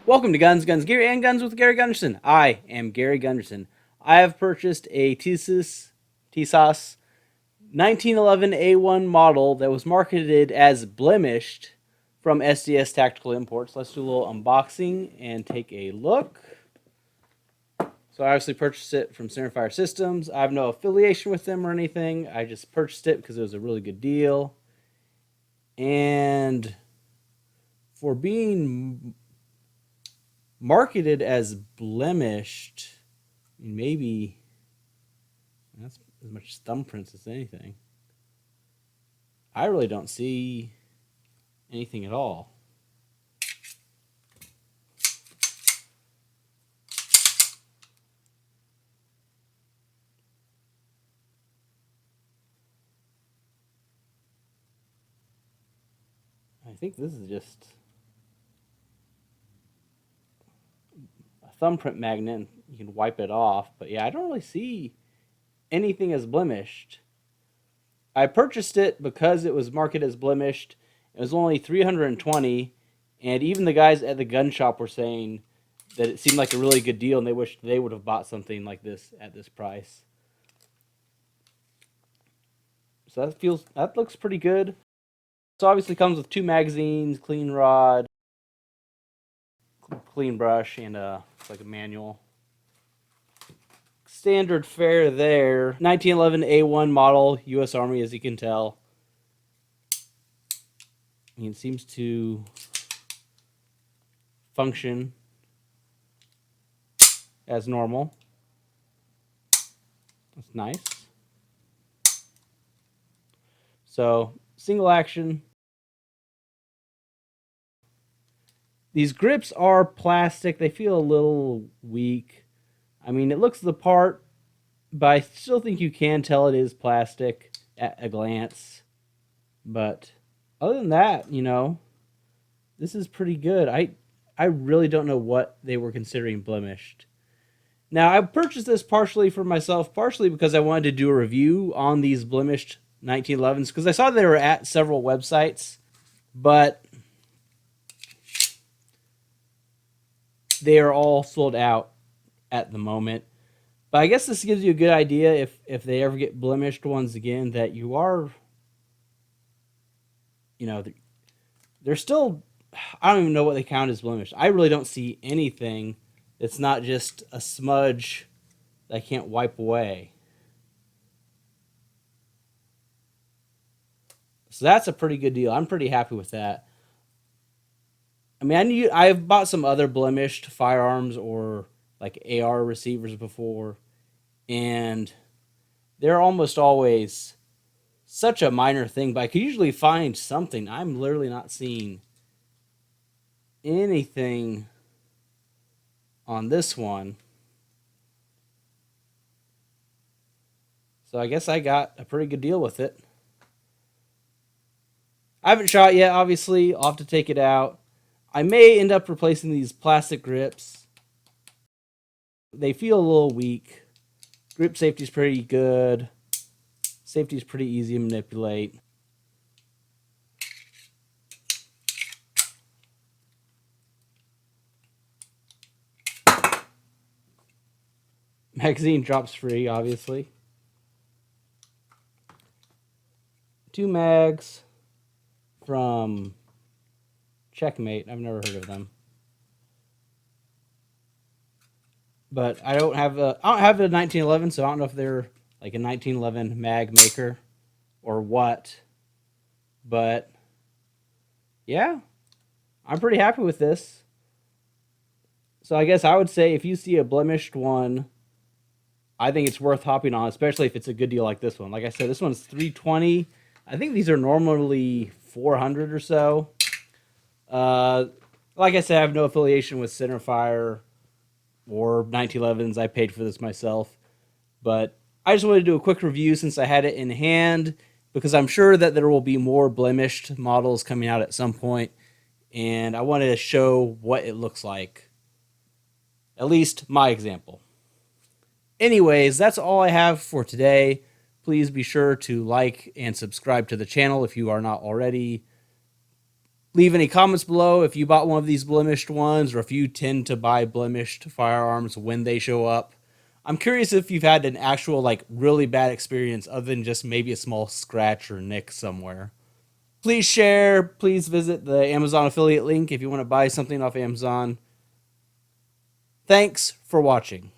Welcome to Guns, Gear, and Guns with Gary Gunderson. I am Gary Gunderson. I have purchased a Tisas 1911 A1 model that was marketed as Blemished from SDS Tactical Imports. Let's do a little unboxing and take a look. So I obviously purchased it from Centerfire Systems. I have no affiliation with them or anything. I just purchased it because it was a really good deal. And for being marketed as blemished, maybe that's as much thumbprints as anything. I really don't see anything at all. I think this is just a thumbprint magnet and you can wipe it off. But yeah, I don't really see anything as blemished. I purchased it because it was marketed as blemished. It was only 320, and even the guys at the gun shop were saying that it seemed like a really good deal and they wished they would have bought something like this at this price. So that looks pretty good. So obviously comes with 2 magazines, clean rod, clean brush, and like a manual. Standard fare there. 1911 A1 model, U.S. Army, as you can tell. I mean, it seems to function as normal. That's nice. So, single action. These grips are plastic. They feel a little weak. I mean, it looks the part, but I still think you can tell it is plastic at a glance. But other than that, this is pretty good. I really don't know what they were considering blemished. Now, I purchased this partially for myself, partially because I wanted to do a review on these blemished 1911s, because I saw they were at several websites, but they are all sold out at the moment. But I guess this gives you a good idea if they ever get blemished ones again, that you are, they're still, I don't even know what they count as blemished. I really don't see anything that's not just a smudge that I can't wipe away. So that's a pretty good deal. I'm pretty happy with that. I mean, I've bought some other blemished firearms or like AR receivers before, and they're almost always such a minor thing, but I could usually find something. I'm literally not seeing anything on this one. So I guess I got a pretty good deal with it. I haven't shot yet, obviously. I'll have to take it out. I may end up replacing these plastic grips. They feel a little weak. Grip safety is pretty good. Safety is pretty easy to manipulate. Magazine drops free, obviously. 2 mags from Checkmate. I've never heard of them. But I don't have a 1911, so I don't know if they're like a 1911 mag maker or what. But yeah, I'm pretty happy with this. So I guess I would say if you see a blemished one, I think it's worth hopping on, especially if it's a good deal like this one. Like I said, this one's 320. I think these are normally 400 or so. Like I said, I have no affiliation with Centerfire or 1911s. I paid for this myself. But I just wanted to do a quick review since I had it in hand, because I'm sure that there will be more blemished models coming out at some point, and I wanted to show what it looks like. At least my example. Anyways, that's all I have for today. Please be sure to like and subscribe to the channel if you are not already. Leave any comments below if you bought one of these blemished ones or if you tend to buy blemished firearms when they show up. I'm curious if you've had an actual, like, really bad experience other than just maybe a small scratch or nick somewhere. Please share. Please visit the Amazon affiliate link if you want to buy something off Amazon. Thanks for watching.